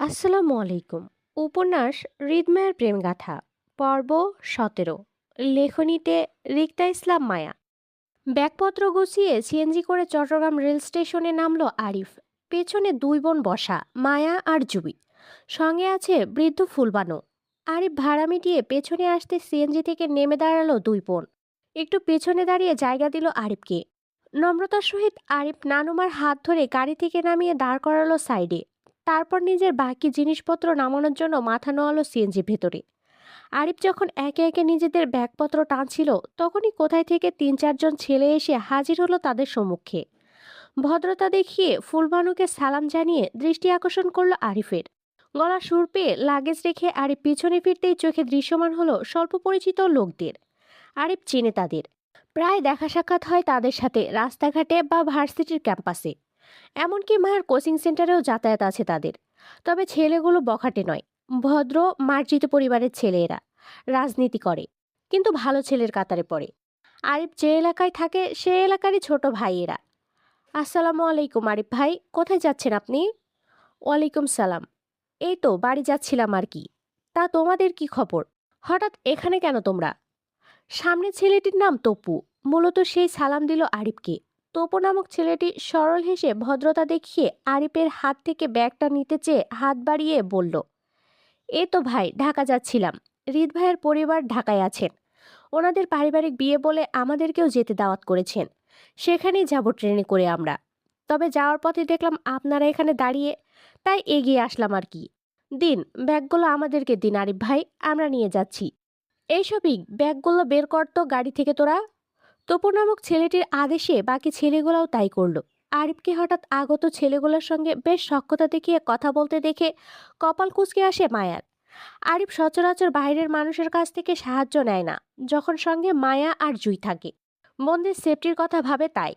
আসসালামু আলাইকুম। উপন্যাস হৃদমের প্রেমগাথা পর্ব ১৭। লেখনীতে রিক্তা ইসলাম মায়া। ব্যাগপত্র গুছিয়ে সিএনজি করে চট্টগ্রাম রেল স্টেশনে নামলো আরিফ। পেছনে দুই বোন বসা, মায়া আর জুবি। সঙ্গে আছে বৃদ্ধ ফুলবানো। আরিফ ভাড়া মিটিয়ে পেছনে আসতে সিএনজি থেকে নেমে দাঁড়ালো দুই বোন। একটু পেছনে দাঁড়িয়ে জায়গা দিল আরিফকে। নম্রতার সহিত আরিফ নানুমার হাত ধরে গাড়ি থেকে নামিয়ে দাঁড় করালো সাইডে। তারপর নিজের বাকি জিনিসপত্র নামানোর জন্য মাথা নোয়ালো সিএনজি ভেতরে। আরিফ যখন একে একে নিজেদের ব্যাগপত্র টানছিল, তখনই কোথায় থেকে তিন চারজন ছেলে এসে হাজির হলো তাদের সম্মুখে। ভদ্রতা দেখিয়ে ফুলবানুকে সালাম জানিয়ে দৃষ্টি আকর্ষণ করলো আরিফের। গলা সুর পেয়ে লাগেজ রেখে আরিফ পিছনে ফিরতেই চোখে দৃশ্যমান হলো স্বল্প পরিচিত লোকদের। আরিফ চেনে তাদের। প্রায় দেখা সাক্ষাৎ হয় তাদের সাথে রাস্তাঘাটে বা ভার্সিটির ক্যাম্পাসে। এমনকি মায়ের কোচিং সেন্টারেও যাতায়াত আছে তাদের। তবে ছেলেগুলো বখাটে নয়। ভদ্র, মার্জিত পরিবারের ছেলে এরা। রাজনীতি করে, কিন্তু ভালো ছেলের কাতারে পড়ে। আরিফ যে এলাকায় থাকে সে এলাকারই ছোট ভাই এরা। আসসালামু আলাইকুম আরিফ ভাই, কোথায় যাচ্ছেন আপনি? ওয়ালাইকুম সালাম। এই তো বাড়ি যাচ্ছিলাম আর কি। তা তোমাদের কি খবর? হঠাৎ এখানে কেন তোমরা? সামনের ছেলেটির নাম তপু। মূলত সেই সালাম দিল আরিফকে। তপু নামক ছেলেটি সরল হেসে ভদ্রতা দেখিয়ে আরিফের হাত থেকে ব্যাগটা নিতে চেয়ে হাত বাড়িয়ে বলল, এই তো ভাই, ঢাকা যাচ্ছিলাম। হৃদ ভাইয়ের পরিবার ঢাকায় আছেন। ওনাদের পারিবারিক বিয়ে বলে আমাদেরকেও যেতে দাওয়াত করেছেন। সেখানেই যাব ট্রেনে করে আমরা। তবে যাওয়ার পথে দেখলাম আপনারা এখানে দাঁড়িয়ে, তাই এগিয়ে আসলাম আর কি। দিন, ব্যাগগুলো আমাদেরকে দিন আরিফ ভাই, আমরা নিয়ে যাচ্ছি। এইসবই, ব্যাগগুলো বের কর তো গাড়ি থেকে তোরা। তপু নামক ছেলেটির আদেশে বাকি ছেলেগুলোও তাই করলো। আরিফকে হঠাৎ আগত ছেলেগুলোর সঙ্গে বেশ সখ্যতা দেখিয়ে কথা বলতে দেখে কপাল কুঁচকে আসে মায়ার। আরিফ সচরাচর বাইরের মানুষের কাছ থেকে সাহায্য নেয় না, যখন সঙ্গে মায়া আর জুই থাকে। বন্ধের সেফটির কথা ভাবে তাই।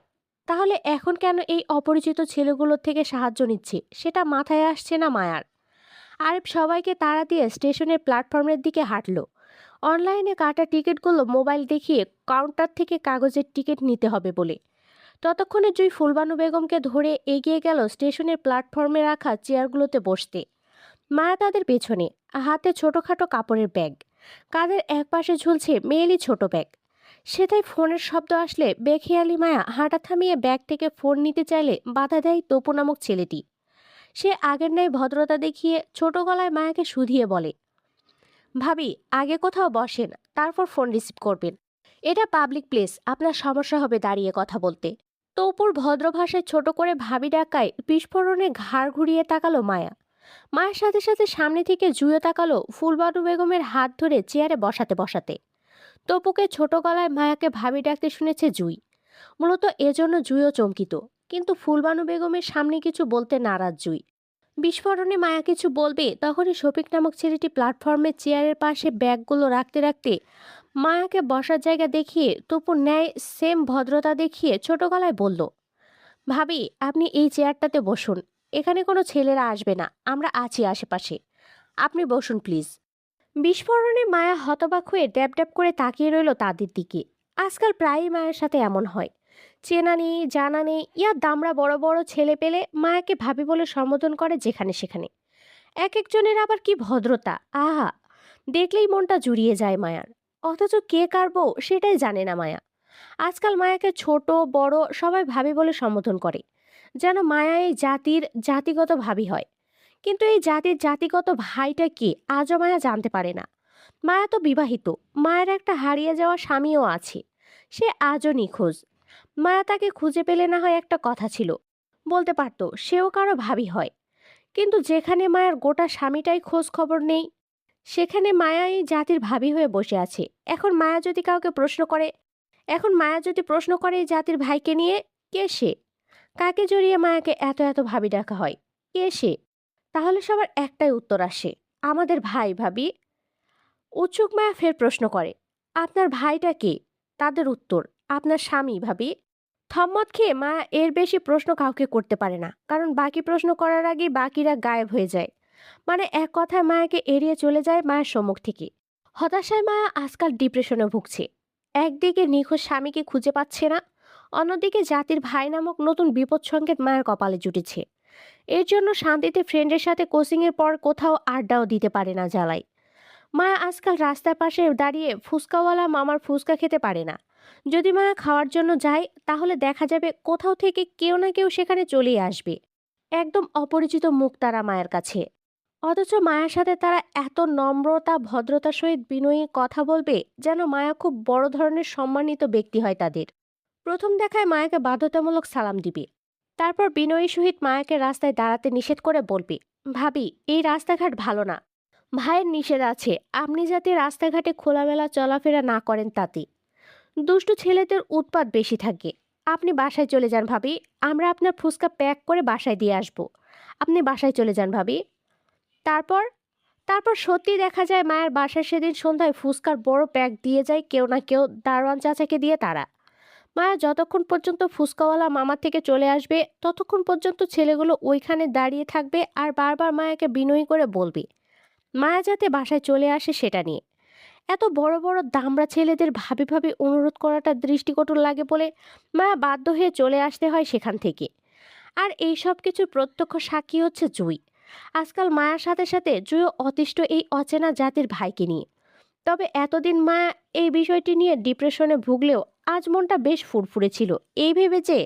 তাহলে এখন কেন এই অপরিচিত ছেলেগুলোর থেকে সাহায্য নিচ্ছে সেটা মাথায় আসছে না মায়ার। আরিফ সবাইকে তাড়া দিয়ে স্টেশনের প্ল্যাটফর্মের দিকে হাঁটলো। অনলাইনে কাটা টিকিটগুলো মোবাইল দেখিয়ে কাউন্টার থেকে কাগজের টিকিট নিতে হবে বলে। ততক্ষণে জুই ফুলবানু বেগমকে ধরে এগিয়ে গেল স্টেশনের প্ল্যাটফর্মে রাখা চেয়ারগুলোতে বসতে। মায়া তাদের পেছনে, হাতে ছোটখাটো কাপড়ের ব্যাগ। কাঁধের একপাশে ঝুলছে মেয়েলি ছোট ব্যাগ। সেটাই ফোনের শব্দ আসলে বেখেয়ালি মায়া হাঁটা থামিয়ে ব্যাগ থেকে ফোন নিতে চাইলে বাধা দেয় তপু নামক ছেলেটি। সে আগের ন্যায় ভদ্রতা দেখিয়ে ছোট গলায় মায়াকে শুধিয়ে বলে, ভাবি, আগে কোথাও বসেন, তারপর ফোন রিসিভ করবেন। এটা পাবলিক প্লেস, আপনার সমস্যা হবে দাঁড়িয়ে কথা বলতে। তপুর ভদ্র ভাষায় ছোট করে ভাবি ডাকায় বিস্ফোরণে ঘাড় ঘুরিয়ে তাকালো মায়া। মায়ের সাথে সাথে সামনে থেকে জুয়ে তাকালো ফুলবানু বেগমের হাত ধরে চেয়ারে বসাতে বসাতে। তপুকে ছোট গলায় মায়াকে ভাবি ডাকতে শুনেছে জুই। মূলত এজন্য জুইও চমকিত। কিন্তু ফুলবানু বেগমের সামনে কিছু বলতে নারাজ জুই। বিস্ফোরণে মায়া কিছু বলবে তখনই শফিক নামক ছেলেটি প্ল্যাটফর্মের চেয়ারের পাশে ব্যাগগুলো রাখতে রাখতে মায়াকে বসার জায়গা দেখিয়ে তপুর ন্যায় সেম ভদ্রতা দেখিয়ে ছোট গলায় বলল, ভাবি, আপনি এই চেয়ারটাতে বসুন। এখানে কোনো ছেলেরা আসবে না, আমরা আছি আশেপাশে। আপনি বসুন প্লিজ। বিস্ফোরণে মায়া হতবাক হয়ে ড্যাব ড্যাব করে তাকিয়ে রইল তাদের দিকে। আজকাল প্রায়ই মায়ের সাথে এমন হয়। চেনা নেই, জানা নেই, ইয়া দামড়া বড় বড় ছেলে পেলে মায়াকে ভাবি বলে সম্বোধন করে যেখানে সেখানে। এক একজনের আবার কি ভদ্রতা, আহা! দেখলেই মনটা জুড়িয়ে যায় মায়ার। অথচ কে কার বউ সেটাই জানে না মায়া। আজকাল মায়াকে ছোট বড় সবাই ভাবি বলে সম্বোধন করে, যেন মায়া এই জাতির জাতিগত ভাবি হয়। কিন্তু এই জাতির জাতিগত ভাইটা কে আজও মায়া জানতে পারে না। মায়া তো বিবাহিত, মায়ের একটা হারিয়ে যাওয়া স্বামীও আছে। সে আজও নিখোঁজ। মায়া তাকে খুঁজে পেলে না হয় একটা কথা ছিল, বলতে পারতো সেও কারো ভাবি হয়। কিন্তু যেখানে মায়ের গোটা স্বামীটাই খোঁজ খবর নেই, সেখানে মায়া এই জাতির ভাবি হয়ে বসে আছে। এখন মায়া যদি প্রশ্ন করে এই জাতির ভাইকে নিয়ে, কে সে? কাকে জড়িয়ে মায়াকে এত এত ভাবি ডাকা হয়? কে সে? তাহলে সবার একটাই উত্তর আসে, আমাদের ভাই ভাবি। উৎসুক মায়া ফের প্রশ্ন করে, আপনার ভাইটা কে? তাদের উত্তর, আপনার স্বামী ভাবি। থম্মত খেয়ে মায়া এর বেশি প্রশ্ন কাউকে করতে পারে না, কারণ বাকি প্রশ্ন করার আগে বাকিরা গায়েব হয়ে যায়। মানে এক কথায় মায়াকে এড়িয়ে চলে যায় মায়ের সম্মুখ থেকে। হতাশায় মায়া আজকাল ডিপ্রেশনে ভুগছে। একদিকে নিখোঁজ স্বামীকে খুঁজে পাচ্ছে না, অন্যদিকে জাতির ভাই নামক নতুন বিপদ সংকেত মায়ের কপালে জুটেছে। এর জন্য শান্তিতে ফ্রেন্ডের সাথে কোচিংয়ের পর কোথাও আড্ডাও দিতে পারে না জ্বালায়। মায়া আজকাল রাস্তার পাশে দাঁড়িয়ে ফুচকাওয়ালা মামার ফুচকা খেতে পারে না। যদি মায়া খাওয়ার জন্য যায় তাহলে দেখা যাবে কোথাও থেকে কেউ না কেউ সেখানে চলেই আসবে। একদম অপরিচিত মুখ তারা মায়ের কাছে। অথচ মায়ার সাথে তারা এত নম্রতা ভদ্রতার সহিত বিনয়ী কথা বলবে যেন মায়া খুব বড় ধরনের সম্মানিত ব্যক্তি হয় তাদের। প্রথম দেখায় মায়াকে বাধ্যতামূলক সালাম দিবে, তারপর বিনয়ী সহিত মায়াকে রাস্তায় দাঁড়াতে নিষেধ করে বলবে, ভাবি এই রাস্তাঘাট ভালো না, ভাইয়ের নিষেধ আছে আপনি যাতে রাস্তাঘাটে খোলামেলা চলাফেরা না করেন, তাতে দুষ্টু ছেলেদের উৎপাত বেশি থাকে। আপনি বাসায় চলে যান ভাবি, আমরা আপনার ফুচকা প্যাক করে বাসায় দিয়ে আসবো। আপনি বাসায় চলে যান ভাবি। তারপর তারপর সত্যি দেখা যায় মায়ের বাসায় সেদিন সন্ধ্যায় ফুচকার বড় প্যাক দিয়ে যায় কেউ না কেউ দারোয়ান চাচাকে দিয়ে তারা। মায়া যতক্ষণ পর্যন্ত ফুচকাওয়ালা মামা থেকে চলে আসবে ততক্ষণ পর্যন্ত ছেলেগুলো ওইখানে দাঁড়িয়ে থাকবে আর বারবার মায়াকে বিনয়ী করে বলবে মায়া যাতে বাসায় চলে আসে সেটা নিয়ে। এত বড় বড় দামড়া ছেলেদের ভাবি ভাবি অনুরোধ করাটা দৃষ্টিকটু লাগে বলে মায়া বাধ্য হয়ে চলে আসতে হয় সেখান থেকে। আর এই সব কিছুর প্রত্যক্ষ সাক্ষী হচ্ছে জুই। আজকাল মায়ার সাথে সাথে জুইও অতিষ্ঠ এই অচেনা জাতির ভাইকে নিয়ে। তবে এতদিন মায়া এই বিষয়টি নিয়ে ডিপ্রেশনে ভুগলেও আজ মনটা বেশ ফুরফুরে ছিল এই ভেবে যে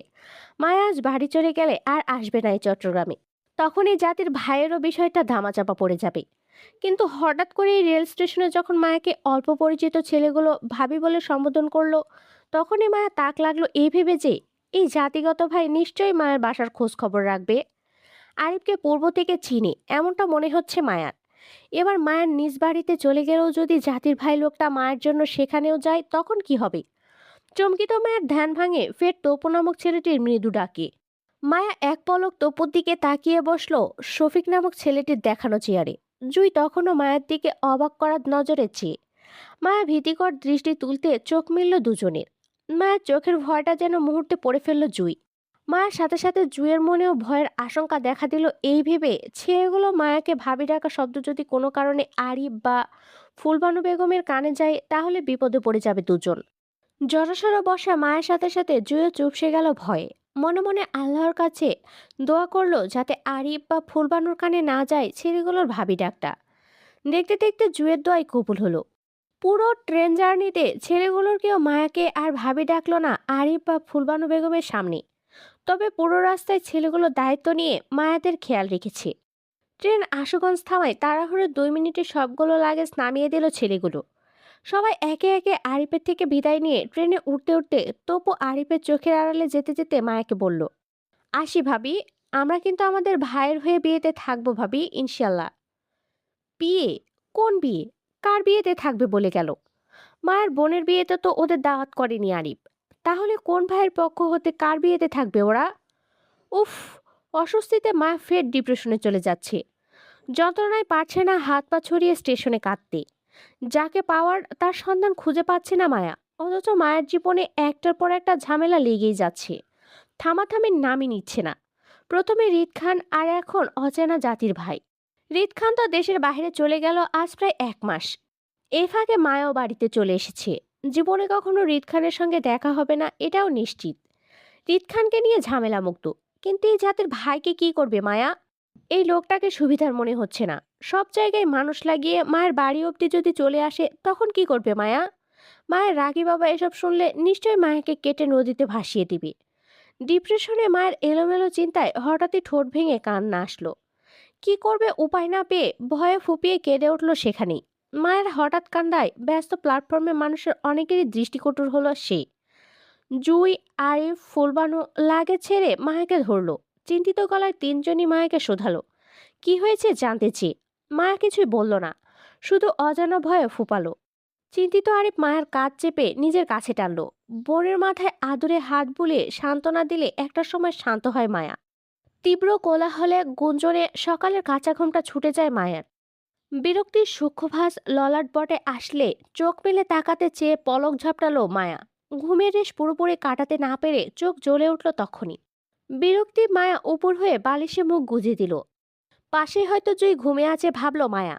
মায়া আজ বাড়ি চলে গেলে আর আসবে না এই চট্টগ্রামে। তখন এই জাতির ভাইয়েরও বিষয়টা ধামাচাপা পড়ে যাবে। কিন্তু হঠাৎ করে এই রেল স্টেশনে যখন মায়াকে অল্প পরিচিত ছেলেগুলো ভাবি বলে সম্বোধন করলো, তখনই মায়া তাক লাগলো এই ভেবে যে এই জাতিগত ভাই নিশ্চয়ই মায়ের বাসার খোঁজ খবর রাখবে। আরিফকে পূর্ব থেকে চিনে এমনটা মনে হচ্ছে মায়ার। এবার মায়ের নিজ বাড়িতে চলে গেলেও যদি জাতির ভাই লোকটা মায়ের জন্য সেখানেও যায় তখন কি হবে? চমকিত মায়ের ধ্যান ভাঙে ফের তপু নামক ছেলেটির মৃদু ডাকে। মায়া এক পলক তপুর দিকে তাকিয়ে বসলো শফিক নামক ছেলেটির দেখানো চেয়ারে। জুই তখনও মায়ের দিকে অবাক করার নজরে চেয়ে। মায়া ভীতিকর দৃষ্টি তুলতে চোখ মিলল দুজনের। মায়ের চোখের ভয়টা যেন মুহূর্তে পড়ে ফেলল জুই। মায়ের সাথে সাথে জুইয়ের মনেও ভয়ের আশঙ্কা দেখা দিল এই ভেবে ছেলেগুলো মায়াকে ভাবি ডাকা শব্দ যদি কোনো কারণে আরিফ বা ফুলবানু বেগমের কানে যায় তাহলে বিপদে পড়ে যাবে দুজন। জড়সড় বসা মায়ের সাথে সাথে জুইও চুপসে গেল ভয়ে। মনে মনে আল্লাহর কাছে দোয়া করলো যাতে আরিফ বা ফুলবানুর কানে না যায় ছেলেগুলোর ভাবি ডাকটা। দেখতে দেখতে জুয়ের দোয়াই কবুল হলো। পুরো ট্রেন জার্নিতে ছেলেগুলোর কেউ মায়াকে আর ভাবি ডাকলো না আরিফ বা ফুলবানু বেগমের সামনে। তবে পুরো রাস্তায় ছেলেগুলো দায়িত্ব নিয়ে মায়াদের খেয়াল রেখেছে। ট্রেন আশুগঞ্জ থামায় তাড়াহুড়ো 2 মিনিটে সবগুলো লাগেজ নামিয়ে দিল ছেলেগুলো। সবাই একে একে আরিফের থেকে বিদায় নিয়ে ট্রেনে উঠতে উঠতে তপু আরিফের চোখের আড়ালে যেতে যেতে মায়াকে বলল, আসি ভাবি, আমরা কিন্তু আমাদের ভাইয়ের হয়ে বিয়েতে থাকবো ভাবি, ইনশাল্লাহ। বিয়ে? কোন বিয়ে? কার বিয়েতে থাকবে বলে গেল? মায়ের বোনের বিয়েতে তো ওদের দাওয়াত করেনি আরিফ। তাহলে কোন ভাইয়ের পক্ষ হতে কার বিয়েতে থাকবে ওরা? উফ! অস্বস্তিতে মা ফের ডিপ্রেশনে চলে যাচ্ছে। যন্ত্রণায় পারছে না হাত পা ছড়িয়ে স্টেশনে কাঁদতে। যাকে পাওয়ার তার সন্ধান খুঁজে পাচ্ছে না মায়া। অথচ মায়ের জীবনে একটার পর একটা ঝামেলা লেগেই যাচ্ছে, থামাথামির নামই নিচ্ছে না। প্রথমে রিদ খান আর এখন অচেনা জাতির ভাই। রিদ খান তো দেশের বাইরে চলে গেল আজ প্রায় 1 মাস। এই ফাঁকে মায়াও বাড়িতে চলে এসেছে। জীবনে কখনো রিদ খানের সঙ্গে দেখা হবে না এটাও নিশ্চিত। রিদ খানকে নিয়ে ঝামেলা মুক্ত। কিন্তু এই জাতের ভাইকে কি করবে মায়া? এই লোকটাকে সুবিধার মনে হচ্ছে না। সব জায়গায় মানুষ লাগিয়ে মায়ের বাড়ি অবধি যদি চলে আসে তখন কি করবে মায়া? মায়ের রাগী বাবা এসব শুনলে নিশ্চয়ই মায়াকে কেটে নদীতে ভাসিয়ে দিবে। ডিপ্রেশনে মায়ের এলোমেলো চিন্তায় হঠাৎই ঠোঁট ভেঙে কান্না আসলো। কি করবে উপায় না পেয়ে ভয়ে ফুপিয়ে কেঁদে উঠল সেখানেই। মায়ের হঠাৎ কান্দায় ব্যস্ত প্ল্যাটফর্মে মানুষের অনেকেরই দৃষ্টিকটুর হলো সে। জুই, আরিফ, ফুলবানু লাগে ছেড়ে মায়াকে ধরলো। চিন্তিত গলায় তিনজনই মায়াকে শোধালো, কি হয়েছে জানতে চেয়ে। মায়া কিছুই বলল না, শুধু অজানা ভয়ে ফুপালো। চিন্তিত আরিফ মায়ের কাঁধ চেপে নিজের কাছে টানলো। বোনের মাথায় আদুরে হাত বুলিয়ে সান্ত্বনা দিলে একটা সময় শান্ত হয় মায়া। তীব্র কোলাহলে গুঞ্জনে সকালের কাঁচা ঘুমটা ছুটে যায় মায়ের। বিরক্তির সূক্ষ্মভাস ললাট বটে আসলে চোখ মেলে তাকাতে চেয়ে পলক ঝাপটালো মায়া। ঘুমের রেশ পুরোপুরি কাটাতে না পেরে চোখ জ্বলে উঠল তখনই। বিরক্তি মায়া উপর হয়ে বালিশে মুখ গুজে দিল। পাশে হয়তো জুই ঘুমিয়ে আছে ভাবলো মায়া।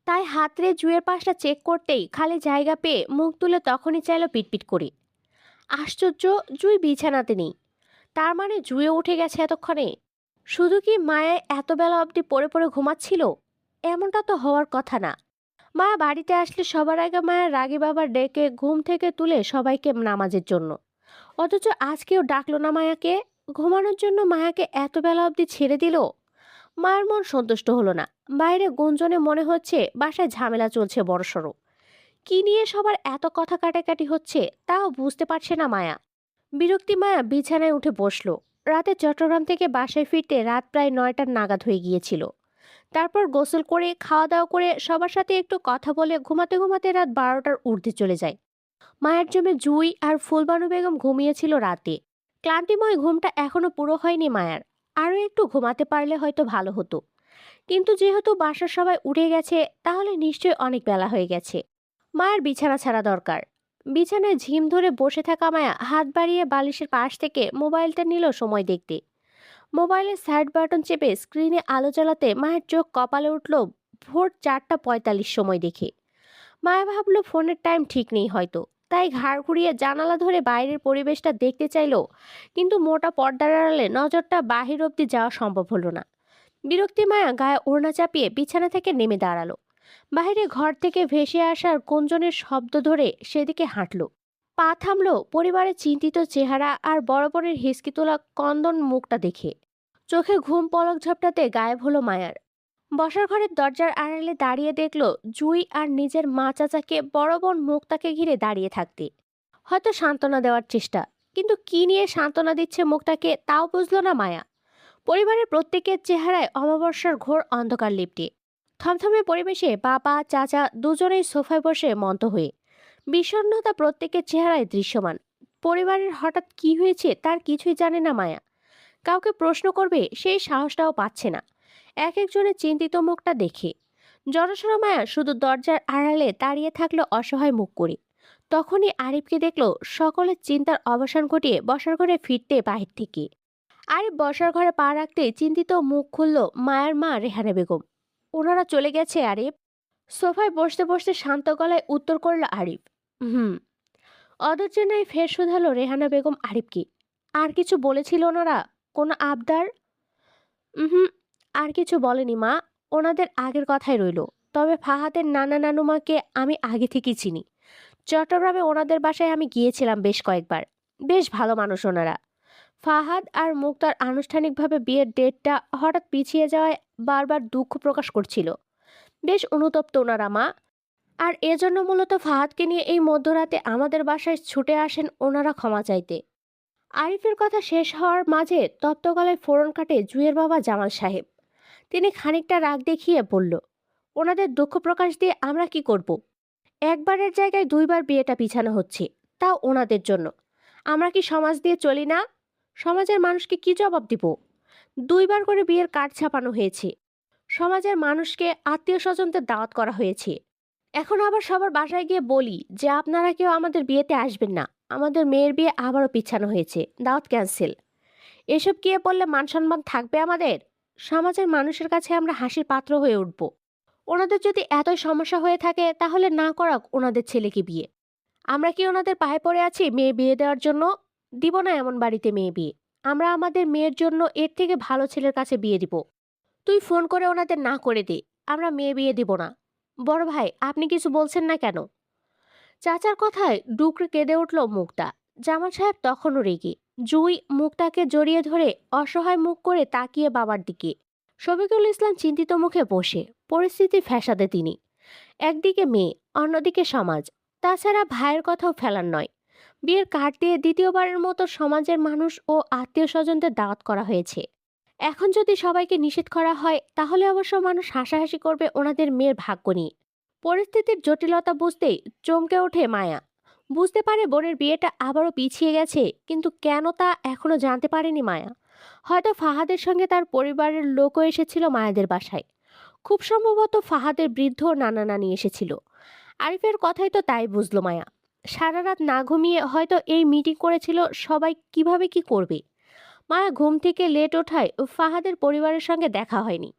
তাই হাতরে জুয়ের পাশটা চেক করতেই খালি জায়গা পেয়ে মুখ তুলে তখনই চাইল পিটপিট করে। আশ্চর্য, জুই বিছানাতে নেই। তার মানে জুয়ে উঠে গেছে এতক্ষণে। শুধু কি মায়া এত বেলা অবধি পড়ে পড়ে ঘুমাচ্ছিল? এমনটা তো হওয়ার কথা না। মায়া বাড়িতে আসলে সবার আগে মায়ের রাগী বাবা ডেকে ঘুম থেকে তুলে সবাইকে নামাজের জন্য। অথচ আজ কেউ ডাকলো না মায়াকে। ঘুমানোর জন্য মায়াকে এত বেলা অবধি ছেড়ে দিল। মায়ের মন সন্তুষ্ট হলো না। বাইরে গুঞ্জনে মনে হচ্ছে বাসায় ঝামেলা চলছে বড়সড়। কি নিয়ে সবার এত কথা কাটাকাটি হচ্ছে তাও বুঝতে পারছে না মায়া। বিরক্তি মায়া বিছানায় উঠে বসলো। রাতে চট্টগ্রাম থেকে বাসায় ফিরতে রাত প্রায় 9টার নাগাদ হয়ে গিয়েছিল। তারপর গোসল করে খাওয়া দাওয়া করে সবার সাথে একটু কথা বলে ঘুমাতে ঘুমাতে রাত 12টার ঊর্ধ্বে চলে যায়। মায়ের জমে জুই আর ফুলবানু বেগম ঘুমিয়েছিল রাতে। ক্লান্তিময় ঘুমটা এখনো পুরো হয়নি মায়ার। আরো একটু ঘুমাতে পারলে হয়তো ভালো হতো, কিন্তু যেহেতু বাসার সবাই উঠে গেছে তাহলে নিশ্চয়ই অনেক বেলা হয়ে গেছে। মায়ের বিছানা ছাড়া দরকার। বিছানায় ঝিম ধরে বসে থাকা মায়া হাত বাড়িয়ে বালিশের পাশ থেকে মোবাইলটা নিল সময় দেখতে। মোবাইলের সাইড বাটন চেপে স্ক্রিনে আলো জ্বালাতে মায়ের চোখ কপালে উঠল। ভোর 4টা 45 সময় দেখে মায়া ভাবলো ফোনের টাইম ঠিক নেই হয়তো, তাই ঘাড় ঘুরিয়ে জানালা ধরে বাইরের পরিবেশটা দেখতে চাইলো। কিন্তু মোটা পর্দার আড়ালে নজরটা বাহির অব্দি যাওয়া সম্ভব হলো না। বিরক্তি মায়া গায়ে ওড়না চাপিয়ে বিছানা থেকে নেমে দাঁড়ালো। বাইরে ঘর থেকে ভেসে আসার গুঞ্জনের শব্দ ধরে সেদিকে হাঁটলো। পা থামলো পরিবারের চিন্তিত চেহারা আর বড় বোনের হিসকি তোলা কন্দন মুখটা দেখে। চোখে ঘুম পলক ঝাপটাতে গায়েব হলো মায়ার। বসার ঘরের দরজার আড়ালে দাঁড়িয়ে দেখলো জুই আর নিজের মা চাচাকে বড় বোন মুক্তাকে ঘিরে দাঁড়িয়ে থাকতে। হয়তো সান্ত্বনা দেওয়ার চেষ্টা, কিন্তু কি নিয়ে সান্ত্বনা দিচ্ছে মুক্তাকে তাও বুঝলো না মায়া। পরিবারের প্রত্যেকের চেহারায় অমাবস্যার ঘোর অন্ধকার লিপটে। থমথমে পরিবেশে বাবা চাচা দুজনেই সোফায় বসে মন্ত হয়ে। বিষণ্ণতা প্রত্যেকের চেহারায় দৃশ্যমান। পরিবারের হঠাৎ কি হয়েছে তার কিছুই জানে না মায়া। কাউকে প্রশ্ন করবে সেই সাহসটাও পাচ্ছে না এক একজনের চিন্তিত মুখটা দেখে। জড়সড় মায়া শুধু দরজার আড়ালে দাঁড়িয়ে থাকলো অসহায় মুখ করে। তখনই আরিফকে দেখলো সকলের চিন্তার অবসান ঘটিয়ে বসার ঘরে ফিরতে বাহির থেকে। আরিফ বসার ঘরে পা রাখতে চিন্তিত মুখ খুলল মায়ার মা রেহানা বেগম। ওনারা চলে গেছে আরিফ। সোফায় বসতে বসতে শান্ত গলায় উত্তর করল আরিফ। হুম। অধৈর্য নাই ফের শুধালো রেহানা বেগম আরিফকে। আর কিছু বলেছিল ওনারা? কোনো আবদার? হুম। আর কিছু বলেনি মা। ওনাদের আগের কথাই রইল। তবে ফাহাদের নানা নানুমাকে আমি আগে থেকেই চিনি। চট্টগ্রামে ওনাদের বাসায় আমি গিয়েছিলাম বেশ কয়েকবার। বেশ ভালো মানুষ ওনারা। ফাহাদ আর মুক্তার আনুষ্ঠানিকভাবে বিয়ের ডেটটা হঠাৎ পিছিয়ে যাওয়ায় বারবার দুঃখ প্রকাশ করছিল। বেশ অনুতপ্ত ওনারা মা। আর এজন্য মূলত ফাহাদকে নিয়ে এই মধ্যরাতে আমাদের বাসায় ছুটে আসেন ওনারা ক্ষমা চাইতে। আরিফের কথা শেষ হওয়ার মাঝে তপ্ত গলায় ফোড়ন কাটে জুয়ের বাবা জামাল সাহেব। তিনি খানিকটা রাগ দেখিয়ে বলল, ওনাদের দুঃখ প্রকাশ দিয়ে আমরা কি করব? একবারের জায়গায় দুইবার বিয়েটা পিছানো হচ্ছে, তাও ওনাদের জন্য। আমরা কি সমাজ দিয়ে চলি না? সমাজের মানুষকে কি জবাব দিব? দুইবার করে বিয়ের কার্ড ছাপানো হয়েছে। সমাজের মানুষকে আত্মীয় স্বজনদের দাওয়াত করা হয়েছে। এখন আবার সবার বাসায় গিয়ে বলি যে আপনারা কেউ আমাদের বিয়েতে আসবেন না। আমাদের মেয়ের বিয়ে আবারও পিছানো হয়েছে, দাওয়াত ক্যান্সেল। এসব গিয়ে বললে মান সম্মান থাকবে আমাদের? সমাজের মানুষের কাছে আমরা হাসির পাত্র হয়ে উঠব। ওনাদের যদি এতই সমস্যা হয়ে থাকে তাহলে না করাক ওনাদের ছেলেকে বিয়ে। আমরা কি ওনাদের পায়ে পড়ে আছি মেয়ে বিয়ে দেওয়ার জন্য? দিব না এমন বাড়িতে মেয়ে বিয়ে। আমরা আমাদের মেয়ের জন্য এর থেকে ভালো ছেলের কাছে বিয়ে দিব। তুই ফোন করে ওনাদের না করে দে। আমরা মেয়ে বিয়ে দিব না। বড় ভাই আপনি কিছু বলছেন না কেন? চাচার কথায় ডুকরে কেঁদে উঠল মুক্তা। জামাল সাহেব তখনও রেগে। জুই মুক্তাকে জড়িয়ে ধরে অসহায় মুখ করে তাকিয়ে বাবার দিকে। শফিকুল ইসলাম চিন্তিত মুখে বসে। পরিস্থিতি ফ্যাসাদে তিনি। একদিকে মেয়ে, অন্যদিকে সমাজ। তাছাড়া ভাইয়ের কথাও ফেলার নয়। বিয়ের কার্ড দিয়ে দ্বিতীয়বারের মতো সমাজের মানুষ ও আত্মীয় স্বজনদের দাওয়াত করা হয়েছে। এখন যদি সবাইকে নিষেধ করা হয় তাহলে অবশ্য মানুষ হাসাহাসি করবে ওনাদের মেয়ের ভাগ্য নিয়ে। পরিস্থিতির জটিলতা বুঝতেই চমকে ওঠে মায়া। বুঝতে পারে বোনের বিয়েটা আবারও পিছিয়ে গেছে, কিন্তু কেন তা এখনো জানতে পারেনি মায়া। হয়তো ফাহাদের সঙ্গে তার পরিবারের লোকও এসেছিল মায়াদের বাসায়। খুব সম্ভবত ফাহাদের বৃদ্ধ নানা নানি এসেছিল। আরিফের কথাই তো তাই বুঝলো মায়া। সারা রাত না ঘুমিয়ে হয়তো এই মিটিং করেছিল সবাই কিভাবে কি করবে। মায়া ঘুম থেকে লেট ওঠায় ফাহাদের পরিবারের সঙ্গে দেখা হয়নি।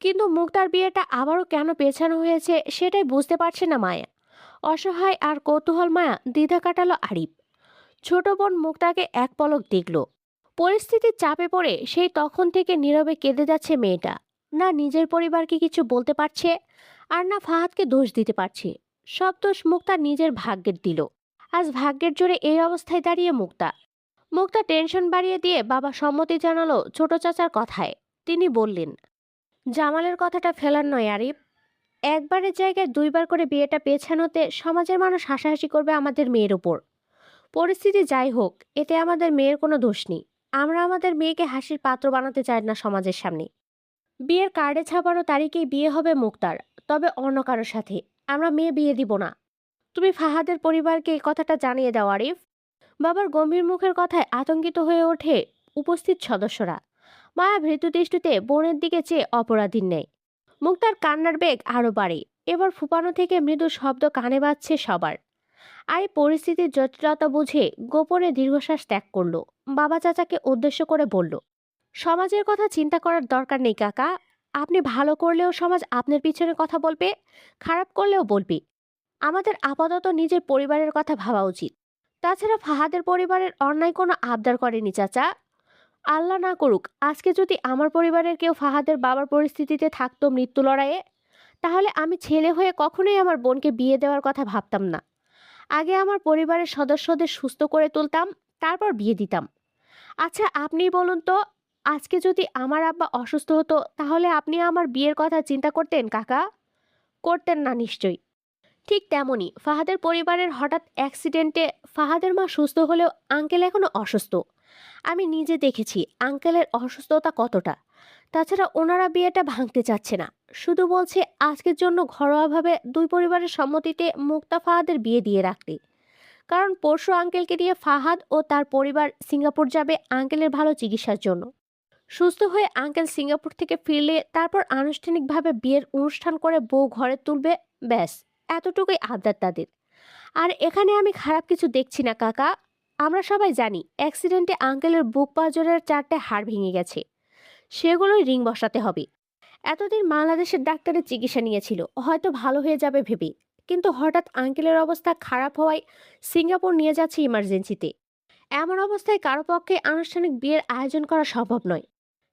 কিন্তু মুক্তার বিয়েটা আবারও কেন পেছানো হয়েছে সেটাই বুঝতে পারছে না মায়া। অসহায় আর কৌতূহল মায়া দ্বিধা কাটালো আরিফ। ছোট বোন মুক্তাকে এক পলক দেখল। পরিস্থিতির চাপে পড়ে সেই তখন থেকে নীরবে কেঁদে যাচ্ছে মেয়েটা। না নিজের পরিবারকে কিছু বলতে পারছে, আর না ফাহাদকে দোষ দিতে পারছে। সব দোষ মুক্তা নিজের ভাগ্যের দিল। আজ ভাগ্যের জোরে এই অবস্থায় দাঁড়িয়ে মুক্তা। মুক্তা টেনশন বাড়িয়ে দিয়ে বাবা সম্মতি জানালো ছোট চাচার কথায়। তিনি বললেন, জামালের কথাটা ফেলার নয় আরিফ। একবারের জায়গায় দুইবার করে বিয়েটা পেছানোতে সমাজের মানুষ হাসাহাসি করবে আমাদের মেয়ের উপর। পরিস্থিতি যাই হোক, এতে আমাদের মেয়ের কোনো দোষ নেই। আমরা আমাদের মেয়েকে হাসির পাত্র বানাতে চাই না সমাজের সামনে। বিয়ের কার্ডে ছাপানো তারিখেই বিয়ে হবে মুক্তার, তবে অন্য কারোর সাথে। আমরা মেয়ে বিয়ে দিব না। তুমি ফাহাদের পরিবারকে এই কথাটা জানিয়ে দাও আরিফ। বাবার গম্ভীর মুখের কথায় আতঙ্কিত হয়ে ওঠে উপস্থিত সদস্যরা। মায়া ভীতু দৃষ্টিতে বোনের দিকে চেয়ে অপরাধীর নেয়। মুক্তার কান্নার বেগ আরো বাড়ে। এবার ফুপানো থেকে মৃদু শব্দ কানে বাজছে সবার। আরিফ পরিস্থিতির জটিলতা বুঝে গোপনে দীর্ঘশ্বাস ত্যাগ করলো। বাবা চাচাকে উদ্দেশ্য করে বলল, সমাজের কথা চিন্তা করার দরকার নেই কাকা। আপনি ভালো করলেও সমাজ আপনার পিছনে কথা বলবে, খারাপ করলেও বলবে। আমাদের আপাতত নিজের পরিবারের কথা ভাবা উচিত। তাছাড়া ফাহাদের পরিবারের অন্যায় কোনো আবদার করেনি চাচা। আল্লাহ না করুক আজকে যদি আমার পরিবারের কেউ ফাহাদের বাবার পরিস্থিতিতে থাকতো মৃত্যু লড়াইয়ে, তাহলে আমি ছেলে হয়ে কখনোই আমার বোনকে বিয়ে দেওয়ার কথা ভাবতাম না। আগে আমার পরিবারের সদস্যদের সুস্থ করে তুলতাম, তারপর বিয়ে দিতাম। আচ্ছা আপনিই বলুন তো, আজকে যদি আমার আব্বা অসুস্থ হতো তাহলে আপনি আমার বিয়ের কথা চিন্তা করতেন কাকা? করতেন না নিশ্চয়ই। ঠিক তেমনই ফাহাদের পরিবারের হঠাৎ অ্যাক্সিডেন্টে ফাহাদের মা সুস্থ হলেও আঙ্কেল এখনো অসুস্থ। আমি নিজে দেখেছি আঙ্কেলের অসুস্থতা কতটা। তাছাড়া ওনারা বিয়েটা ভাঙতে চাচ্ছে না, শুধু বলছে আজকের জন্য ঘরোয়াভাবে দুই পরিবারের সম্মতিতে মুক্তা ফাহাদের বিয়ে দিয়ে রাখতে। কারণ পরশু আঙ্কেলকে নিয়ে ফাহাদ ও তার পরিবার সিঙ্গাপুর যাবে আঙ্কেলের ভালো চিকিৎসার জন্য। সুস্থ হয়ে আঙ্কেল সিঙ্গাপুর থেকে ফিরলে তারপর আনুষ্ঠানিকভাবে বিয়ের অনুষ্ঠান করে বউ ঘরে তুলবে। ব্যাস, এতটুকুই আবদার তাদের। আর এখানে আমি খারাপ কিছু দেখছি না কাকা। আমরা সবাই জানি অ্যাক্সিডেন্টে আঙ্কেলের বুক পাঁজরের 4টে হাড় ভেঙে গেছে, সেগুলোই রিং বসাতে হবে। এতদিন বাংলাদেশের ডাক্তারের চিকিৎসা নিয়েছিল, হয়তো ভালো হয়ে যাবে ভেবে। কিন্তু হঠাৎ আঙ্কেলের অবস্থা খারাপ হওয়ায় সিঙ্গাপুর নিয়ে যাচ্ছে ইমার্জেন্সিতে। এমন অবস্থায় কারো পক্ষে আনুষ্ঠানিক বিয়ের আয়োজন করা সম্ভব নয়।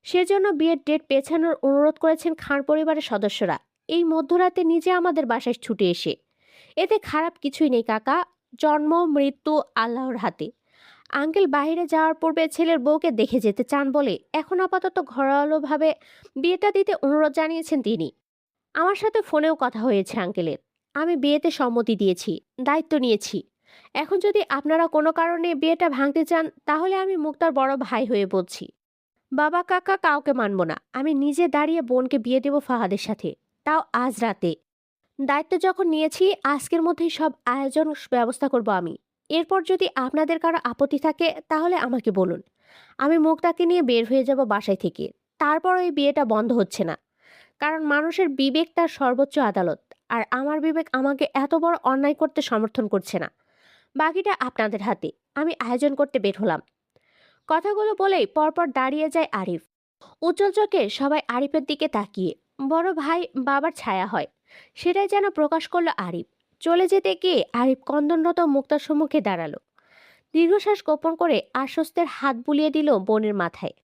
সেজন্য বিয়ের ডেট পেছানোর অনুরোধ করেছেন খান পরিবারের সদস্যরা। এই মধ্যরাতে নিজে আমাদের বাসায় ছুটে এসে। এতে খারাপ কিছুই নেই কাকা। জন্ম মৃত্যু আল্লাহর হাতে। আঙ্কেল বাইরে যাওয়ার পূর্বে ছেলের বউকে দেখে যেতে চান বলে এখন আপাতত ঘরোয়াভাবে বিয়েটা দিতে অনুরোধ জানিয়েছেন তিনি। আমার সাথে ফোনেও কথা হয়েছে আঙ্কেলের। আমি বিয়েতে সম্মতি দিয়েছি, দায়িত্ব নিয়েছি। এখন যদি আপনারা কোনো কারণে বিয়েটা ভাঙতে চান তাহলে আমি মুক্তার বড় ভাই হয়ে বলছি, বাবা কাকা কাউকে মানব না। আমি নিজে দাঁড়িয়ে বোনকে বিয়ে দেব ফাহাদের সাথে, তাও আজ রাতে। দায়িত্ব যখন নিয়েছি আজকের মধ্যেই সব আয়োজন ব্যবস্থা করব আমি। এরপর যদি আপনাদের কারো আপত্তি থাকে তাহলে আমাকে বলুন। আমি মুক্তাকে নিয়ে বের হয়ে যাব বাসায় থেকে। তারপর ওই বিয়েটা বন্ধ হচ্ছে না। কারণ মানুষের বিবেক তার সর্বোচ্চ আদালত। আর আমার বিবেক আমাকে এত বড় অন্যায় করতে সমর্থন করছে না। বাকিটা আপনাদের হাতে। আমি আয়োজন করতে বের হলাম। কথাগুলো বলেই পরপর দাঁড়িয়ে যায় আরিফ। উজ্জ্বল চোখে সবাই আরিফের দিকে তাকিয়ে। বড় ভাই বাবার ছায়া হয়, সেটাই যেন প্রকাশ করলো আরিফ। চলে যেতে গিয়ে আরিফ কন্দনরত মুক্তার সম্মুখে দাঁড়ালো। দীর্ঘশ্বাস গোপন করে আশ্বস্তের হাত বুলিয়ে দিল বোনের মাথায়।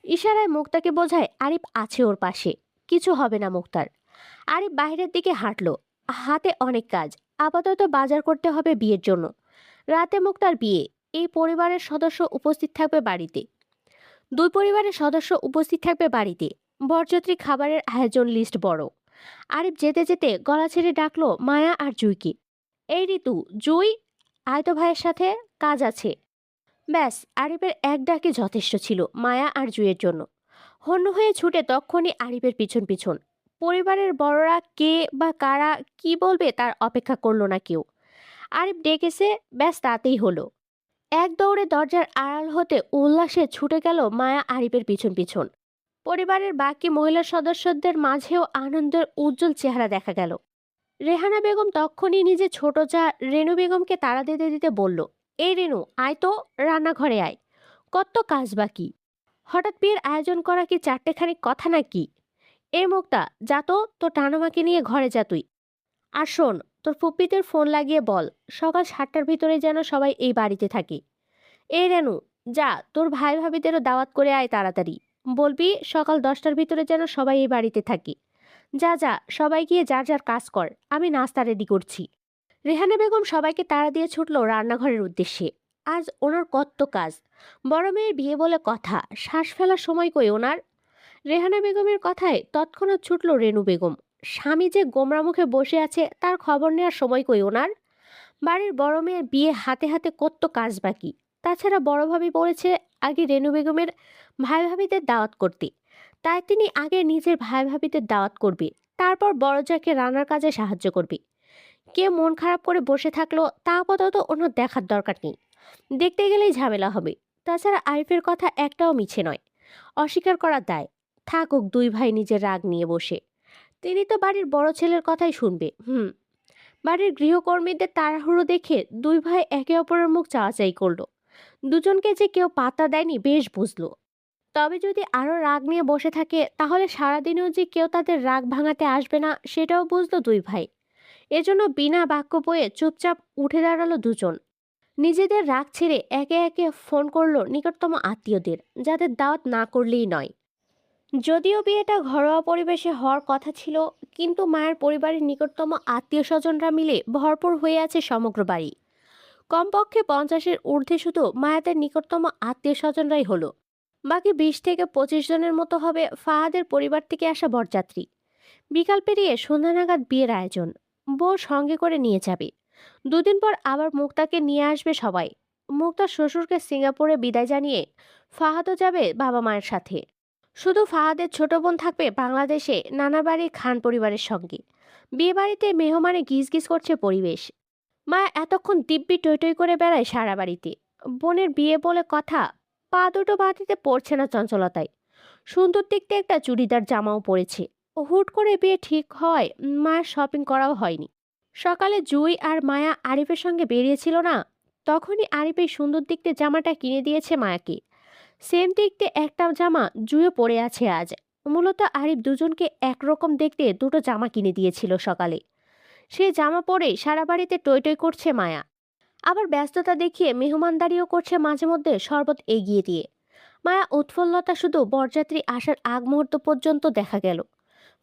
ইশারায় মুক্তাকে বোঝায় আরিফ আছে ওর পাশে, কিছু হবে না মুক্তার। আরিফ বাইরের দিকে হাঁটলো। হাতে অনেক কাজ। আপাতত বাজার করতে হবে বিয়ের জন্য। রাতে মুক্তার বিয়ে। এই পরিবারের সদস্য উপস্থিত থাকবে বাড়িতে। দুই পরিবারের সদস্য উপস্থিত থাকবে বাড়িতে। বরযাত্রী খাবারের আয়োজন লিস্ট বড়। আরিফ যেতে যেতে গলা ছেড়ে ডাকলো মায়া আর জুইকে। এই ঋতু, জুই, আয় তো ভাইয়ের সাথে, কাজ আছে। ব্যাস, আরিফের এক ডাকে যথেষ্ট ছিল মায়া আর জুইয়ের জন্য। হন্য হয়ে ছুটে তক্ষণি আরিফের পিছন পিছন। পরিবারের বড়রা কে বা কারা কি বলবে তার অপেক্ষা করলো না কেউ। আরিফ ডেকেছে, ব্যাস তাতেই হলো। এক দৌড়ে দরজার আড়াল হতে উল্লাসে ছুটে গেল মায়া আরিফের পিছন পিছন। পরিবারের বাকি মহিলা সদস্যদের মাঝেও আনন্দের উজ্জ্বল চেহারা দেখা গেল। রেহানা বেগম তক্ষুনি নিজে ছোট যা রেনু বেগমকে তাড়া দিতে দিতে বলল, এই রেনু আয় তো, রান্নাঘরে আয়। কত কাজ বাকি। হঠাৎ বিয়ের আয়োজন করা কি চারটেখানি কথা নাকি? এই মুক্তা, যা তো তোর টানুমাকে নিয়ে ঘরে যা তুই। আর শোন, তোর ফুপ্পিদের ফোন লাগিয়ে বল সকাল 7টার ভিতরে যেন সবাই এই বাড়িতে থাকে। এই রেনু, যা, তোর ভাই ভাবিদেরও দাওয়াত করে আয় তাড়াতাড়ি। বলবি সকাল 10টার ভিতরে যেন সবাই এই বাড়িতে থাকি। যা যা, সবাই গিয়ে যার যার কাজ কর, আমি নাস্তা রেডি করছি। রেহানা বেগম সবাইকে তাড়া দিয়ে ছুটল রান্নাঘরের উদ্দেশ্যে। আজ ওনার কত কাজ! বড় মেয়ের বিয়ে বলে কথা, শ্বাস ফেলার সময় কই ওনার। রেহানা বেগমের কথায় তৎক্ষণাৎ ছুটল রেনু বেগম। স্বামী যে গোমরা মুখে বসে আছে তার খবর নেওয়ার সময় কই ওনার। বাড়ির বড় মেয়ের বিয়ে হাতে হাতে কত কাজ বাকি। তাছাড়া বড় ভাবি বলেছে আগে রেনু বেগমের ভাই ভাবিদের দাওয়াত করতে। তাই তিনি আগে নিজের ভাই ভাবিদের দাওয়াত করবে, তারপর বড় জাকে রান্নার কাজে সাহায্য করবে। কেউ মন খারাপ করে বসে থাকলো তা আপাতত ওনার দেখার দরকার নেই। দেখতে গেলেই ঝামেলা হবে। তাছাড়া আরিফের কথা একটাও মিছে নয়, অস্বীকার করা দায়। থাকুক দুই ভাই নিজের রাগ নিয়ে বসে, তিনি তো বাড়ির বড় ছেলের কথাই শুনবে। বাড়ির গৃহকর্মীদের তাড়াহুড়ো দেখে দুই ভাই একে অপরের মুখ চাওয়াচাই করলো। দুজনকে যে কেউ পাত্তা দেয়নি বেশ বুঝলো। তবে যদি আরো রাগ নিয়ে বসে থাকে তাহলে সারাদিনেও যে কেউ তাদের রাগ ভাঙাতে আসবে না সেটাও বুঝলো দুই ভাই। এজন্য বিনা বাক্য বয়ে চুপচাপ উঠে দাঁড়ালো দুজন। নিজেদের রাগ ছেড়ে একে একে ফোন করলো নিকটতম আত্মীয়দের, যাদের দাওয়াত না করলেই নয়। যদিও বিয়েটা ঘরোয়া পরিবেশে হওয়ার কথা ছিল, কিন্তু মায়ের পরিবারের নিকটতম আত্মীয় স্বজনরা মিলে ভরপুর হয়ে আছে সমগ্র বাড়ি। কমপক্ষে 50-এর ঊর্ধ্বে শুধু মায়াদের নিকটতম আত্মীয় স্বজনরাই হলো। বাকি 20 থেকে 25 জনের মতো হবে ফাহাদের পরিবার থেকে আসা বরযাত্রী। বিকাল পেরিয়ে সন্ধ্যা নাগাদ বিয়ের আয়োজন। বউ সঙ্গে করে নিয়ে যাবে। দুদিন পর আবার মুক্তাকে নিয়ে আসবে সবাই। মুক্তার শ্বশুরকে সিঙ্গাপুরে বিদায় জানিয়ে ফাহাদও যাবে বাবা মায়ের সাথে। শুধু ফাহাদের ছোট বোন থাকবে বাংলাদেশে নানা বাড়ির খান পরিবারের সঙ্গে। বিয়ে বাড়িতে মেহমানে গিজ গিজ করছে পরিবেশ। মা এতক্ষণ দিব্যি টই টই করে বেড়ায় সারা বাড়িতে। বোনের বিয়ে বলে কথা, পা দুটো বাঁধিতে পড়ছে না চঞ্চলতায়। সুন্দর দেখতে একটা চুড়িদার জামাও পরেছে। হুট করে বিয়ে ঠিক হয়, মায়ের শপিং করাও হয়নি। সকালে জুই আর মায়া আরিফের সঙ্গে বেরিয়েছিল না, তখনই আরিফ এই সুন্দর দেখতে জামাটা কিনে দিয়েছে মায়াকে। সেম দেখতে একটা জামা জুইও পরে আছে আজ। মূলত আরিফ দুজনকে একরকম দেখতে দুটো জামা কিনে দিয়েছিল সকালে। সে জামা পরে সারা বাড়িতে টই টই করছে মায়া। আবার ব্যস্ততা দেখিয়ে মেহমানদারিও করছে মাঝে মধ্যে শরবত এগিয়ে দিয়ে। মায়া উৎফুল্লতা শুধু বরযাত্রী আসার আগ মুহূর্ত পর্যন্ত দেখা গেল।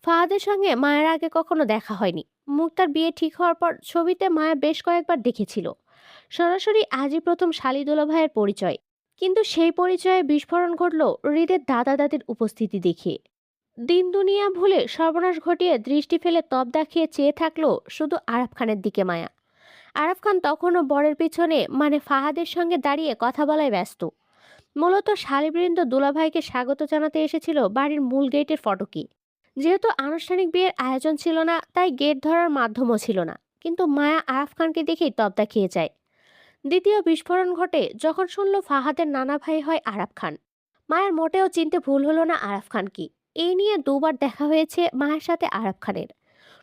ফাহাদের সঙ্গে মায়ের আগে কখনো দেখা হয়নি। মুক্তার বিয়ে ঠিক হওয়ার পর ছবিতে মায়া বেশ কয়েকবার দেখেছিল। সরাসরি আজই প্রথম শালিদুলা ভাইয়ের পরিচয়। কিন্তু সেই পরিচয়ে বিস্ফোরণ ঘটল হৃদের দাদা দাদির উপস্থিতি দেখে। দিন দুনিয়া ভুলে সর্বনাশ ঘটিয়ে দৃষ্টি ফেলে তবদা খেয়ে চেয়ে থাকলো শুধু আরাফ খানের দিকে মায়া। আরাফ খান তখনও বরের পিছনে মানে ফাহাদের সঙ্গে দাঁড়িয়ে কথা বলায় ব্যস্ত। মূলত শালীবৃন্দ দুলাভাইকে স্বাগত জানাতে এসেছিল বাড়ির মূল গেটের ফটকে। যেহেতু আনুষ্ঠানিক বিয়ের আয়োজন ছিল না, তাই গেট ধরার মাধ্যমও ছিল না। কিন্তু মায়া আরাফ খানকে দেখেই তবদা খেয়ে যায়। দ্বিতীয় বিস্ফোরণ ঘটে যখন শুনল ফাহাদের নানা ভাই হয় আরাফ খান। মায়ের মোটেও চিনতে ভুল হলো না আরাফ খানকে। এই নিয়ে দুবার দেখা হয়েছে মায়ের সাথে আরাফ খানের।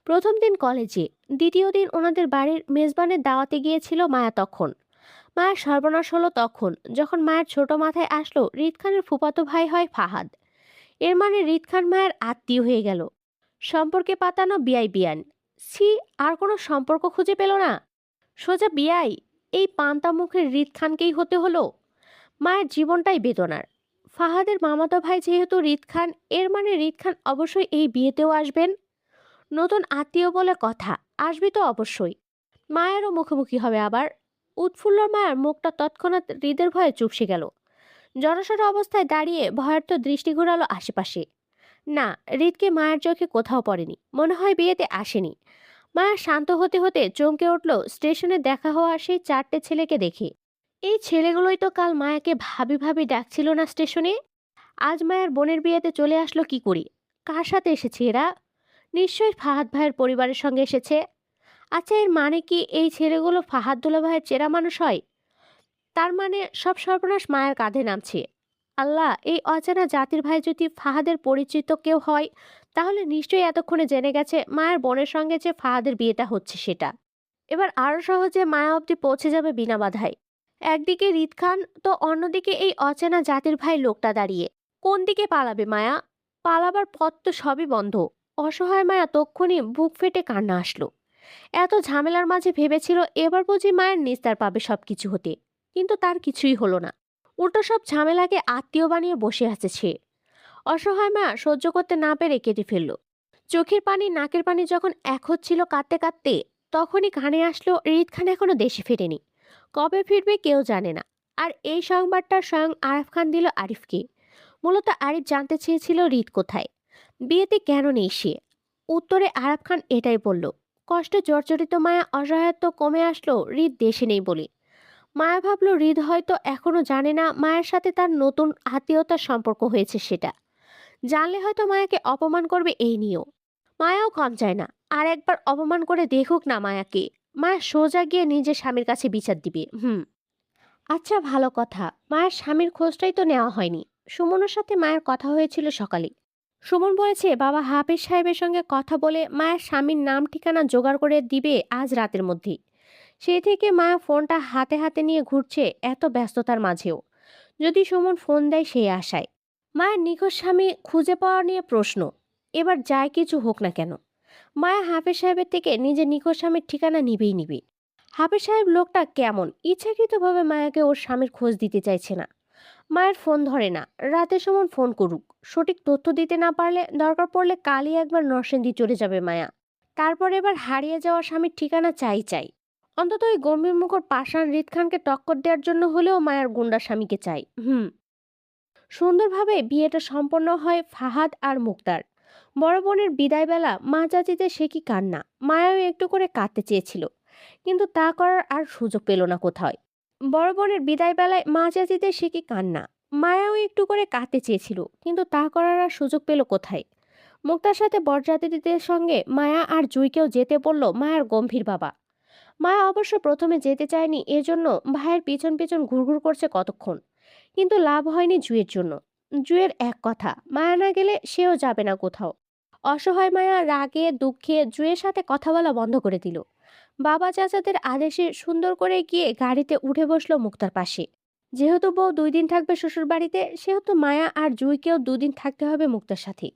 প্রথম দিন কলেজে, দ্বিতীয় দিন ওনাদের বাড়ির মেজবানের দাওয়াতে গিয়েছিল মায়া। তখন মায়ের সর্বনাশ হলো তখন যখন মায়ের ছোট মাথায় আসলো রিদ খানের ফুফাতো ভাই হয় ফাহাদ। এর মানে রিদ খান মায়ের আত্মীয় হয়ে গেল। সম্পর্কে পাতানো বিয়াই বিয়ান। ছি, আর কোনো সম্পর্ক খুঁজে পেল না, সোজা বিয়াই। এই পান্তা মুখের রিদ খানকেই হতে হলো। মায়ের জীবনটাই বেদনার। ফাহাদের মামাতো ভাই যেহেতু রিদ খান, এর মানে রিদ খান অবশ্যই এই বিয়েতেও আসবেন। নতুন আত্মীয় বলে কথা, আসবে তো অবশ্যই। মায়েরও মুখোমুখি হবে আবার। উৎফুল্ল মায়ের মুখটা তৎক্ষণাৎ হৃদের ভয়ে চুপসে গেল। জড়সড় অবস্থায় দাঁড়িয়ে ভয়ার্থ দৃষ্টি ঘুরালো আশেপাশে। না, হৃদকে মায়ের চোখে কোথাও পড়েনি, মনে হয় বিয়েতে আসেনি। মায়া শান্ত হতে হতে চমকে উঠল স্টেশনে দেখা হওয়া সেই 4টে ছেলেকে দেখে। এই ছেলেগুলোই তো কাল মায়াকে ভাবি ভাবি ডাকছিল না স্টেশনে। আজ মায়ের বোনের বিয়েতে চলে আসলো কি করে? কার সাথে এসেছে এরা? নিশ্চয়ই ফাহাদ ভাইয়ের পরিবারের সঙ্গে এসেছে। আচ্ছা, এর মানে কি এই ছেলেগুলো ফাহাদুল্লাহ ভাইয়ের চেনা মানুষ হয়? তার মানে সব সর্বনাশ মায়ের কাঁধে নামছে। আল্লাহ, এই অচেনা জাতির ভাই যদি ফাহাদের পরিচিত কেউ হয়, তাহলে নিশ্চয়ই এতক্ষণে জেনে গেছে মায়ের বোনের সঙ্গে যে ফাহাদের বিয়েটা হচ্ছে সেটা। এবার আরো সহজে মায়া অবধি পৌঁছে যাবে বিনা বাধায়। একদিকে রিদ খান, তো অন্যদিকে এই অচেনা জাতির ভাই লোকটা দাঁড়িয়ে। কোন দিকে পালাবে মায়া? পালাবার পথ তো সবই বন্ধ। অসহায় মায়া তক্ষুনি বুক ফেটে কান্না আসলো। এত ঝামেলার মাঝে ভেবেছিল এবার বুঝি মায়ের নিস্তার পাবে সবকিছু হতে, কিন্তু তার কিছুই হলো না। উল্টো সব ঝামেলাকে আত্মীয় বানিয়ে বসে আছে সে। অসহায় মা সহ্য করতে না পেরে কেঁদে ফেলল। চোখের পানি নাকের পানি যখন এক হচ্ছিল কাঁদতে কাঁদতে, তখনই কানে আসলো রিদ খান এখনো দেশে ফেরেনি। কবে ফিরবে কেউ জানে না। আর এই সংবাদটা স্বয়ং আরিফ খান দিল আরিফকে। মূলত আরিফ জানতে চেয়েছিল রিদ কোথায়, বিয়েতে কেন নেই সে। উত্তরে আরিফ খান এটাই বলল, কষ্টে জর্জরিত মায়া অসহায়ত্ব কমে আসলো রিদ দেশে নেই বলে। মায়া ভাবলো রিদ হয়তো এখনো জানে না মায়ের সাথে তার নতুন আত্মীয়তার সম্পর্ক হয়েছে সেটা। জানলে হয়তো মায়াকে অপমান করবে এই নিয়েও। মায়াও কম চায় না, আর একবার অপমান করে দেখুক না মায়াকে। মায়া সোজা গিয়ে নিজের স্বামীর কাছে বিচার দিবে। আচ্ছা, ভালো কথা, মায়ের স্বামীর খোঁজটাই তো নেওয়া হয়নি। সুমনের সাথে মায়ের কথা হয়েছিল সকালে। সুমন বলেছে বাবা হাফিজ সাহেবের সঙ্গে কথা বলে মায়ের স্বামীর নাম ঠিকানা জোগাড় করে দিবে আজ রাতের মধ্যেই। সেই থেকে মায়া ফোনটা হাতে হাতে নিয়ে ঘুরছে এত ব্যস্ততার মাঝেও। যদি সুমন ফোন দেয় সেই আশায়। মায়ের নিখোঁজ স্বামী খুঁজে পাওয়া নিয়ে প্রশ্ন। এবার যাই কিছু হোক না কেন, মায়া হাফিজ সাহেবের থেকে নিজের নিখোঁজ স্বামীর ঠিকানা নিবেই নিবে। হাফিজ সাহেব লোকটা কেমন, ইচ্ছাকৃতভাবে মায়াকে ওর স্বামীর খোঁজ দিতে চাইছে না। মায়ের ফোন ধরে না, রাতে সুমন ফোন করুক। সঠিক তথ্য দিতে না পারলে দরকার পড়লে কালই একবার নরসিংদী চলে যাবে মায়া। তারপর এবার হারিয়ে যাওয়া স্বামীর ঠিকানা চাই চাই। অন্তত ওই গম্ভীর মুখর পাষাণ হৃদ খানকে টক্কর দেওয়ার জন্য হলেও মায়ের গুন্ডা স্বামীকে চাই। সুন্দরভাবে বিয়েটা সম্পন্ন হয় ফাহাদ আর মুক্তার। বড় বোনের বিদায় বেলা মা চাচিতে সে কি কান্না। মায়াও একটু করে কাঁদতে চেয়েছিল, কিন্তু তা করার আর সুযোগ পেল না কোথায়। বড় বোনের বিদায় বেলায় মা চাচিতে সে কি কান্না। মায়াও একটু করে কাঁদতে চেয়েছিল, কিন্তু তা করার আর সুযোগ পেল কোথায়। মুক্তার সাথে বরযাত্রীদের সঙ্গে মায়া আর জুইকেও যেতে বলল মায়ার গম্ভীর বাবা। মায়া অবশ্য প্রথমে যেতে চায়নি, এজন্য ভাইয়ের পিছন পিছন ঘুরঘুর করছে কতক্ষণ। কিন্তু লাভ হয়নি জুয়ের জন্য। জুয়ের এক কথা, মায়া না গেলে সেও যাবে না কোথাও। অসহায় মায়া রাগে দুঃখে জুয়ের সাথে কথা বলা বন্ধ করে দিল। বাবা চাচাদের আদেশে সুন্দর করে গিয়ে গাড়িতে উঠে বসলো মুক্তার পাশে। যেহেতু বউ 2 দিন থাকবে শ্বশুর বাড়িতে, সেহেতু মায়া আর জুইকেও 2 দিন থাকতে হবে মুক্তার সাথে।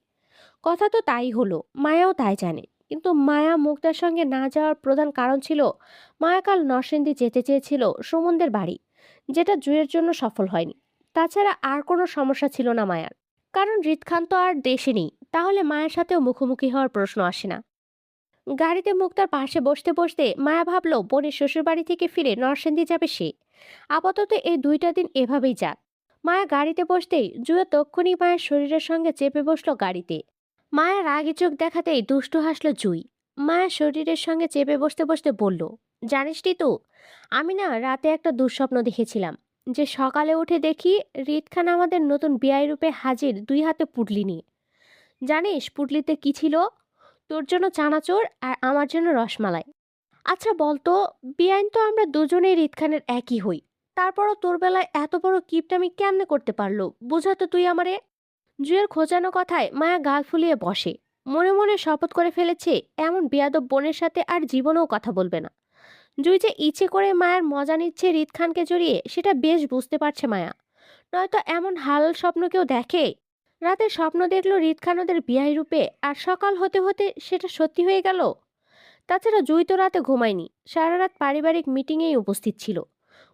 কথা তো তাই হলো, মায়াও তাই জানে। কিন্তু মায়া মুক্তার সঙ্গে না যাওয়ার প্রধান কারণ ছিল মায়া কাল নরসিংদী যেতে চেয়েছিল সুমনদের বাড়ি, যেটা জুয়ের জন্য সফল হয়নি। তাছাড়া আর কোনো সমস্যা ছিল না মায়ার, কারণ হৃদ খান তো আর দেশে নেই। তাহলে মায়ের সাথেও মুখোমুখি হওয়ার প্রশ্ন আসে না। গাড়িতে মুক্তার পাশে বসতে বসতে মায়া ভাবলো বোনের শ্বশুর বাড়ি থেকে ফিরে নরসিংদী যাবে সে। আপাতত এই 2টা দিন এভাবেই যাক। মায়া গাড়িতে বসতেই জুয়ে তক্ষুনি মায়ের শরীরের সঙ্গে চেপে বসলো গাড়িতে। মায়া রাগি চোখ দেখাতেই দুষ্টু হাসলো জুই। মায়ের শরীরের সঙ্গে চেপে বসতে বসতে বলল, জানিস তো, আমি না রাতে একটা দুঃস্বপ্ন দেখেছিলাম, যে সকালে উঠে দেখি হৃদ খান আমাদের নতুন বিয়াই রূপে হাজির, 2 হাতে পুটলি নিয়ে। জানিস পুটলিতে কি ছিল? তোর জন্য চানাচুর আর আমার জন্য রসমালাই। আচ্ছা বলতো, বিয়াইন তো আমরা দুজনেই হৃদ খানের একই হই। তারপরও তোর বেলায় এত বড় কিপটামি কেমনে করতে পারলো, বুঝা তো তুই আমারে। জুয়ের খোঁচানো কথায় মায়া গাল ফুলিয়ে বসে। মনে মনে শপথ করে ফেলেছে এমন বেয়াদব বোনের সাথে আর জীবনেও কথা বলবে না। জুই যে ইচ্ছে করে মায়ের মজা নিচ্ছে হৃদ খানকে জড়িয়ে, সেটা বেশ বুঝতে পারছে মায়া। নয়তো এমন হালাল স্বপ্ন কেউ দেখে? রাতে স্বপ্ন দেখলো হৃদ খান ওদের বিয়াই রূপে, আর সকাল হতে হতে সেটা সত্যি হয়ে গেল। তাছাড়া জুই তো রাতে ঘুমায়নি, সারা রাত পারিবারিক মিটিংয়েই উপস্থিত ছিল।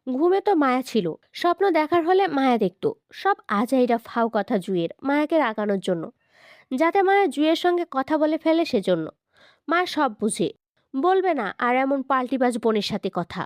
ঘুমে তো মায়া ছিল, স্বপ্ন দেখার হলে মায়া দেখতো। সব আজাইরা ফাও কথা জুয়ের, মায়াকে রাগানোর জন্য, যাতে মায়া জুয়ের সঙ্গে কথা বলে ফেলে সেজন্য। মায়া সব বুঝে, বলবে না আর এমন পাল্টিবাজ বোনের সাথে কথা।